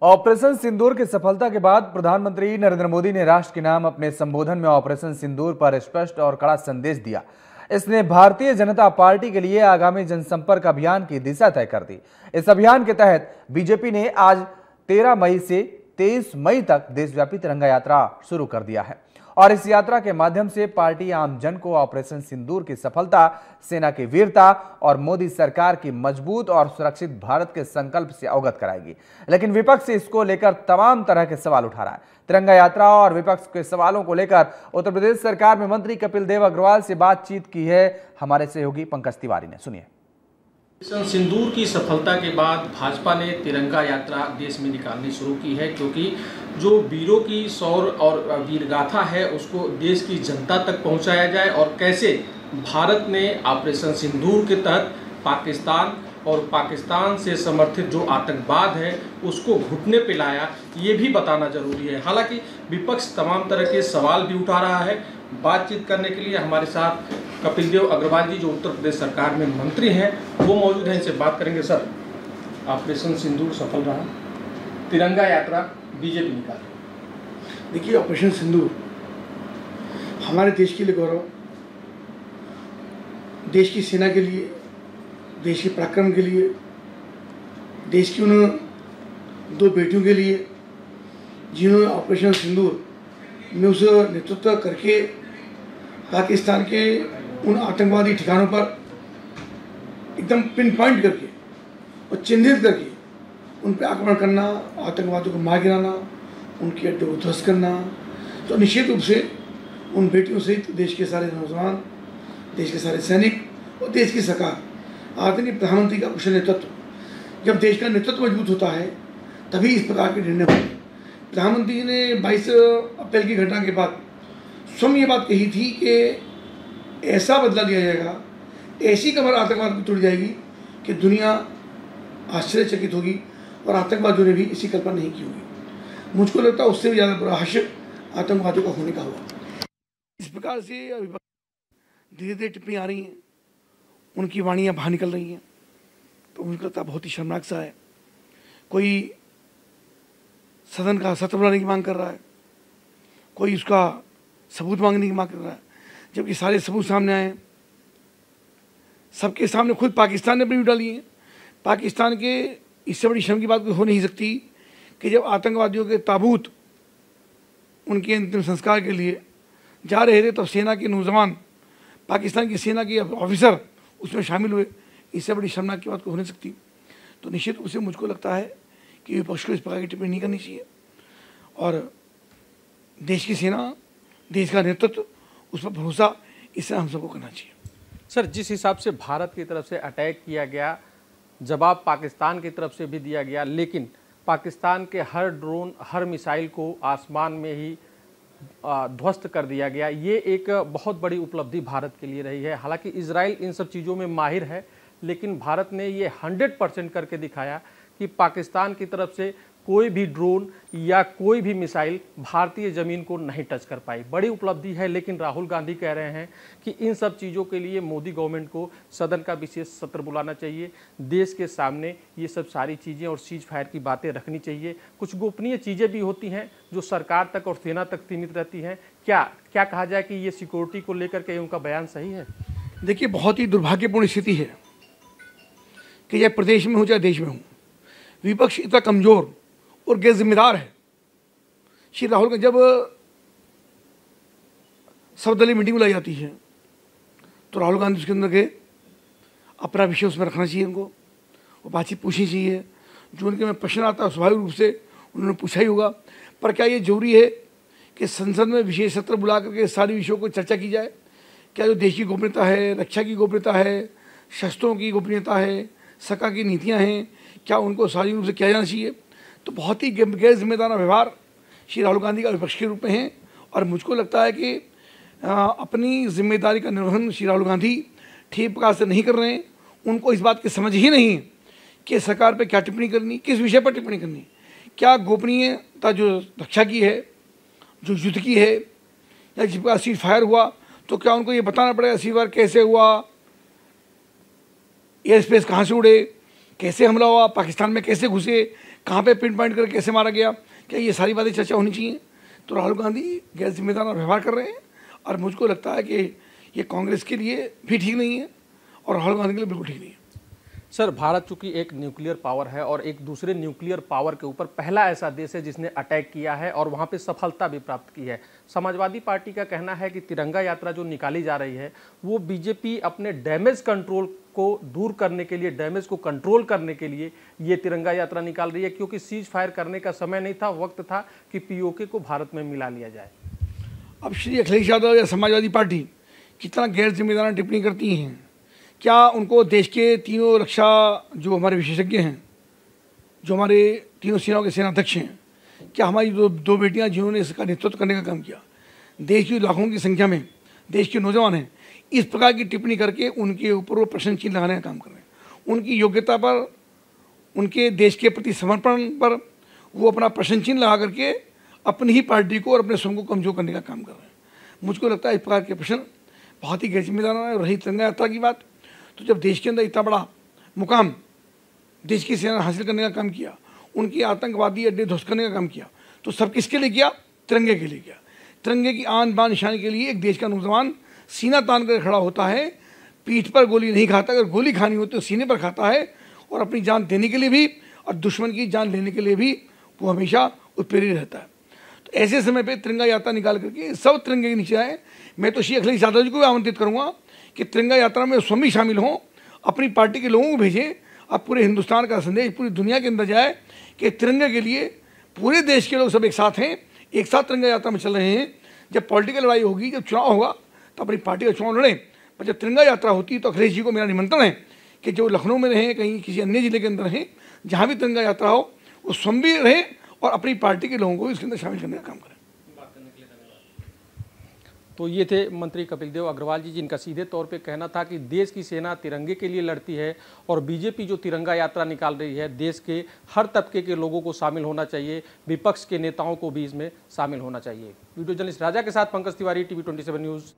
Operation सिंदूर की सफलता के बाद प्रधानमंत्री नरेंद्र मोदी ने राष्ट्र के नाम अपने संबोधन में ऑपरेशन सिंदूर पर स्पष्ट और कड़ा संदेश दिया। इसने भारतीय जनता पार्टी के लिए आगामी जनसंपर्क अभियान की दिशा तय कर दी। इस अभियान के तहत बीजेपी ने आज 13 मई से 23 मई तक देशव्यापी तिरंगा यात्रा शुरू कर दिया है और इस यात्रा के माध्यम से पार्टी आम जन को ऑपरेशन सिंदूर की सफलता, सेना की वीरता और मोदी सरकार की मजबूत और सुरक्षित भारत के संकल्प से अवगत कराएगी। लेकिन विपक्ष इसको लेकर तमाम तरह के सवाल उठा रहा है। तिरंगा यात्रा और विपक्ष के सवालों को लेकर उत्तर प्रदेश सरकार में मंत्री कपिल देव अग्रवाल से बातचीत की है हमारे सहयोगी पंकज तिवारी ने। सुनिए। ऑपरेशन सिंदूर की सफलता के बाद भाजपा ने तिरंगा यात्रा देश में निकालनी शुरू की है, क्योंकि जो वीरों की शौर्य और वीरगाथा है उसको देश की जनता तक पहुंचाया जाए और कैसे भारत ने ऑपरेशन सिंदूर के तहत पाकिस्तान से समर्थित जो आतंकवाद है उसको घुटने पे लाया, ये भी बताना जरूरी है। हालांकि विपक्ष तमाम तरह के सवाल भी उठा रहा है। बातचीत करने के लिए हमारे साथ कपिल देव अग्रवाल जी, जो उत्तर प्रदेश सरकार में मंत्री हैं, वो मौजूद हैं। इनसे बात करेंगे। सर, ऑपरेशन सिंदूर सफल रहा, तिरंगा यात्रा बीजेपी निकाली। देखिए, ऑपरेशन सिंदूर हमारे देश के लिए गौरव, देश की सेना के लिए, देश के पराक्रम के लिए, देश की उन 2 बेटियों के लिए जिन्होंने ऑपरेशन सिंदूर में उस नेतृत्व करके पाकिस्तान के उन आतंकवादी ठिकानों पर एकदम पिन पॉइंट करके और चिन्हित करके उन पर आक्रमण करना, आतंकवादियों को मार गिराना, उनके अड्डों को ध्वस्त करना। तो निश्चित रूप से उन बेटियों सहित देश के सारे नौजवान, देश के सारे सैनिक और देश की सरकार, आदरणीय प्रधानमंत्री का कुशल नेतृत्व, जब देश का नेतृत्व मजबूत होता है तभी इस प्रकार के निर्णय होते हैं। प्रधानमंत्री जी ने 22 अप्रैल की घटना के बाद स्वयं ये बात कही थी कि ऐसा बदला लिया जाएगा, ऐसी कमर आतंकवाद की तोड़ी जाएगी कि दुनिया आश्चर्यचकित होगी और आतंकवादियों ने भी इसी कल्पना नहीं की होगी। मुझको लगता है उससे भी ज़्यादा बुरा हश्र आतंकवादियों का होने का हुआ। इस प्रकार से धीरे धीरे टिप्पणी आ रही हैं, उनकी वाणियाँ बाहर निकल रही हैं, तो मुझको लगता है बहुत ही शर्मनाक सा है। कोई सदन का सत्र बुलाने की मांग कर रहा है, कोई उसका सबूत मांगने की मांग कर रहा है, जबकि सारे सबूत सामने आए हैं। सबके सामने खुद पाकिस्तान ने अपनी डाली है। पाकिस्तान के इससे बड़ी शर्म की बात कोई हो नहीं सकती कि जब आतंकवादियों के ताबूत उनके अंतिम संस्कार के लिए जा रहे थे तब सेना के नौजवान, पाकिस्तान की सेना के ऑफिसर उसमें शामिल हुए। इससे बड़ी शर्मनाक की बात कोई हो नहीं सकती। तो निश्चित रूप से मुझको लगता है कि विपक्ष को इस प्रकार की टिप्पणी नहीं करनी चाहिए और देश की सेना, देश का नेतृत्व, उस पर भरोसा, इससे हम सबको करना चाहिए। सर, जिस हिसाब से भारत की तरफ से अटैक किया गया, जवाब पाकिस्तान की तरफ से भी दिया गया, लेकिन पाकिस्तान के हर ड्रोन, हर मिसाइल को आसमान में ही ध्वस्त कर दिया गया। ये एक बहुत बड़ी उपलब्धि भारत के लिए रही है। हालांकि इजराइल इन सब चीज़ों में माहिर है, लेकिन भारत ने ये 100% करके दिखाया कि पाकिस्तान की तरफ से कोई भी ड्रोन या कोई भी मिसाइल भारतीय ज़मीन को नहीं टच कर पाई। बड़ी उपलब्धि है। लेकिन राहुल गांधी कह रहे हैं कि इन सब चीज़ों के लिए मोदी गवर्नमेंट को सदन का विशेष सत्र बुलाना चाहिए, देश के सामने ये सब सारी चीज़ें और सीज फायर की बातें रखनी चाहिए। कुछ गोपनीय चीज़ें भी होती हैं जो सरकार तक और सेना तक सीमित रहती हैं। क्या कहा जाए कि ये सिक्योरिटी को लेकर के उनका बयान सही है? देखिए, बहुत ही दुर्भाग्यपूर्ण स्थिति है कि चाहे प्रदेश में हो चाहे देश में हो, विपक्ष इतना कमज़ोर और गैर जिम्मेदार है। श्री राहुल का जब सर्वदलीय मीटिंग बुलाई जाती है तो राहुल गांधी उसके अंदर के अपना विषय उसमें रखना चाहिए, उनको वो बातचीत पूछनी चाहिए। जो उनके में प्रश्न आता है स्वाभाविक रूप से उन्होंने पूछा ही होगा। पर क्या ये जरूरी है कि संसद में विशेष सत्र बुला करके सारे विषयों को चर्चा की जाए? क्या जो देश की गोपनीयता है, रक्षा की गोपनीयता है, शस्त्रों की गोपनीयता है, सरकार की नीतियाँ हैं, क्या उनको सारी रूप से किया जाना चाहिए? तो बहुत ही गैर जिम्मेदार व्यवहार श्री राहुल गांधी का विपक्ष के रूप में है और मुझको लगता है कि अपनी जिम्मेदारी का निर्वहन श्री राहुल गांधी ठीक प्रकार से नहीं कर रहे हैं। उनको इस बात की समझ ही नहीं कि सरकार पे क्या टिप्पणी करनी, किस विषय पर टिप्पणी करनी। क्या गोपनीयता जो रक्षा की है, जो युद्ध की है, या जिस प्रकार सीज फायर हुआ तो क्या उनको ये बताना पड़ेगा सीज फायर कैसे हुआ, एयर स्पेस कहाँ से उड़े, कैसे हमला हुआ, पाकिस्तान में कैसे घुसे, कहाँ पे पिन पॉइंट करके कैसे मारा गया, क्या ये सारी बातें चर्चा होनी चाहिए। तो राहुल गांधी गैर जिम्मेदार व्यवहार कर रहे हैं और मुझको लगता है कि ये कांग्रेस के लिए भी ठीक नहीं है और राहुल गांधी के लिए बिल्कुल ठीक नहीं है। सर, भारत चूंकि एक न्यूक्लियर पावर है और एक दूसरे न्यूक्लियर पावर के ऊपर पहला ऐसा देश है जिसने अटैक किया है और वहां पे सफलता भी प्राप्त की है। समाजवादी पार्टी का कहना है कि तिरंगा यात्रा जो निकाली जा रही है वो बीजेपी अपने डैमेज कंट्रोल को दूर करने के लिए, डैमेज को कंट्रोल करने के लिए ये तिरंगा यात्रा निकाल रही है, क्योंकि सीज फायर करने का समय नहीं था, वक्त था कि पीओके को भारत में मिला लिया जाए। अब श्री अखिलेश यादव या समाजवादी पार्टी कितना गैर जिम्मेदाराना टिप्पणी करती हैं। क्या उनको देश के तीनों रक्षा जो हमारे विशेषज्ञ हैं, जो हमारे तीनों सेनाओं के सेनाध्यक्ष हैं, क्या हमारी दो बेटियां जिन्होंने इसका नेतृत्व करने का काम किया, देश की लाखों की संख्या में देश के नौजवान हैं, इस प्रकार की टिप्पणी करके उनके ऊपर वो प्रश्न चिन्ह लगाने का काम कर रहे हैं। उनकी योग्यता पर, उनके देश के प्रति समर्पण पर वो अपना प्रश्न चिन्ह लगा करके अपनी ही पार्टी को और अपने स्वयं को कमजोर करने का काम कर रहे हैं। मुझको लगता है इस प्रकार के प्रश्न बहुत ही गैर जिम्मेदाराना है। रही तिरंगा यात्रा की बात, तो जब देश के अंदर इतना बड़ा मुकाम देश की सेना ने हासिल करने का काम किया, उनकी आतंकवादी अड्डे ध्वस्त करने का काम किया, तो सब किसके लिए किया? तिरंगे के लिए किया। तिरंगे की आन बान निशानी के लिए एक देश का नौजवान सीना तान कर खड़ा होता है, पीठ पर गोली नहीं खाता, अगर गोली खानी होती तो सीने पर खाता है, और अपनी जान देने के लिए भी और दुश्मन की जान लेने के लिए भी वो हमेशा उत्प्रेरित रहता है। तो ऐसे समय पे तिरंगा यात्रा निकाल करके सब तिरंगे के नीचे आए। मैं तो श्री अखिलेश यादव जी को भी आमंत्रित करूँगा कि तिरंगा यात्रा में स्वयं भी शामिल हों, अपनी पार्टी के लोगों को भेजें, अब पूरे हिंदुस्तान का संदेश पूरी दुनिया के अंदर जाए कि तिरंगे के लिए पूरे देश के लोग सब एक साथ हैं, एक साथ तिरंगा यात्रा में चल रहे हैं। जब पॉलिटिकल लड़ाई होगी, जब चुनाव होगा, तो अपनी पार्टी का चुनाव लड़ें, पर जब तिरंगा यात्रा होती है तो अखिलेश जी को मेरा निमंत्रण है कि जो लखनऊ में रहें, कहीं किसी अन्य जिले के अंदर रहें, जहाँ भी तिरंगा यात्रा हो वो स्वयं भी रहें और अपनी पार्टी के लोगों को इसके अंदर शामिल करने का काम करें। तो ये थे मंत्री कपिल देव अग्रवाल जी, जिनका सीधे तौर पे कहना था कि देश की सेना तिरंगे के लिए लड़ती है और बीजेपी जो तिरंगा यात्रा निकाल रही है, देश के हर तबके के लोगों को शामिल होना चाहिए, विपक्ष के नेताओं को भी इसमें शामिल होना चाहिए। वीडियो जर्नलिस्ट राजा के साथ पंकज तिवारी, टीवी 27 न्यूज़।